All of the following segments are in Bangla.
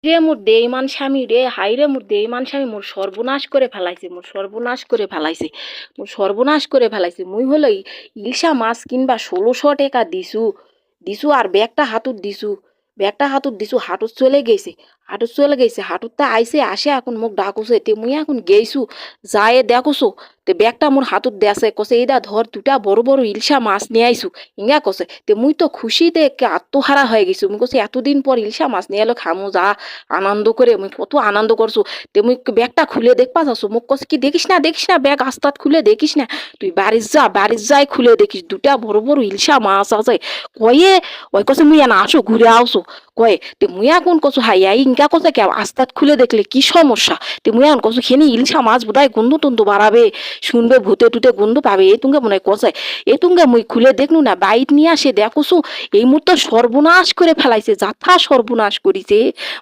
রে মোর দেইমান স্বামী রে, হাই রে মোর দেইমান স্বামী মোর সর্বনাশ করে ফেলাইছে, মোর সর্বনাশ করে ফেলাইছে, মোর সর্বনাশ করে ফেলাইছে। মুই হলো ইলশা মাছ কিনবা ১৬০০ টাকা দিছু, আর ব্যাগটা হাতুত দিছু, হাটুত চলে গেছে, হাটুতে আইছে আসে এখন মোক ডাকুছে তে মুই এখন গেইছু, যায় দেখোছো তে ব্যাগটা মোর হাতুত দেছে, কছে এইদা ধর দুটা বড় বড় ইলশা মাছ নিয়ে আইছু, ইঙ্গা কছে তে মুই তো খুশিতে একে আত্মহারা হয়ে গেছু। মুই কছি এতদিন পর ইলশা মাছ নিয়ে এলো খামু, যা আনন্দ করে মুই কত আনন্দ করছু। তে মুই ব্যাগটা খুলে দেখবা যাচ্ছ, মোক কছে কি দেখিস না ব্যাগ আস্তাত খুলে দেখিস না, তুই বাড়ির যাই খুলে দেখিস দুটা বড় বড় ইলশা মাছ আছে। কয়ে ওই কছে মুই এনা আসো ঘুরে আসো, কয়ে তে মুই এখন কছু হাই ইনকা কছে কে আস্তাত খুলে দেখলে কি সমস্যা, তে মুই এখন কছু খেনি ইলশা মাছ বোধহয় গন্ধ টন্ধ বাড়াবে, শুনবে ভূতে টুতে গন্ধ পাবে, এই তুঙ্গে মনে হয় কষায়, এই তুঙ্গে মুই খুলে দেখনু না বাইট নিয়ে আসে দেখোছো এই মুহূর্তে সর্বনাশ করে ফেলাইছে, যাথা সর্বনাশ করিছে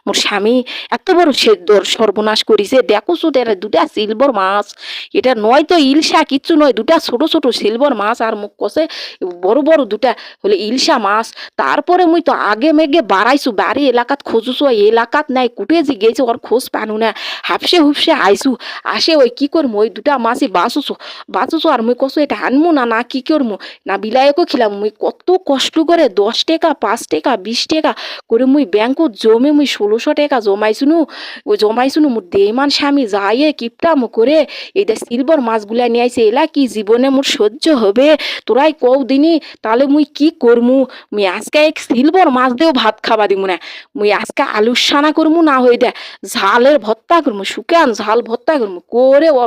মোর স্বামী, এত বড় সেদ্ধর সর্বনাশ করিছে। দেখোছো দুটা সিলভার মাছ, এটা নয় তো ইলশা কিচ্ছু নয়, দুটা ছোট ছোট সিলভার মাছ, আর মুখ কষে বড় বড় দুটা হলে ইলশা মাছ। তারপরে মুই তো আগে মেগে বাড়াইছু, বাড়ি এলাকাত খোঁজুছু, এলাকাত নাই কুটে যে গেছে ওর খোঁজ পানু না, হাফসে হুফসে আইছু, আসে ওই কি করমু ওই দুটা মাছই বাঁচুছু, আর মুই কছু এটা আনমু না না কি করমু না বিলাইকো খিলাম। মুই কত কষ্ট করে ১০ টাকা ৫ টাকা ২০ টাকা করে মুই ব্যাংকত জমে মুই ১৬০০ টাকা জমাইছুনু, ওই জমাইছুনু মোর দেইমান স্বামী যাইয়ে কিপটামো করে এই দা সিলভার মাছগুলা নিয়ে আইছে, এলা কি জীবনে মোর সহ্য হবে, তোরাই কও দিনি তাহলে মুই কি করমু। মুই আজকে এক সিলভার মাছ দিয়েও ভাত খাবা দিমু না, মুই আজকে আলুর সানা করমু, না হই দে ঝালের ভর্তা করমু, শুকান ঝাল ভর্তা করমু করে ও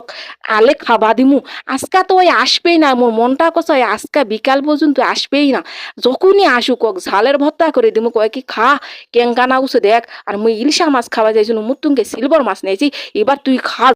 আলে খাবা দিমু। আজকা তো ওই আসবেই না, মোর মনটা কষায় আজকা বিকাল পর্যন্ত আসবেই না, যখনই আসুক ওক ঝালের ভর্তা করে দিমু, কয় কি খা কেঙ্কা না উসে দেখ। আর মুই ইলশা মাছ খাওয়া যাইছিল, মুতুঙ্গে সিলভার মাছ নিয়েছি, এবার তুই খা।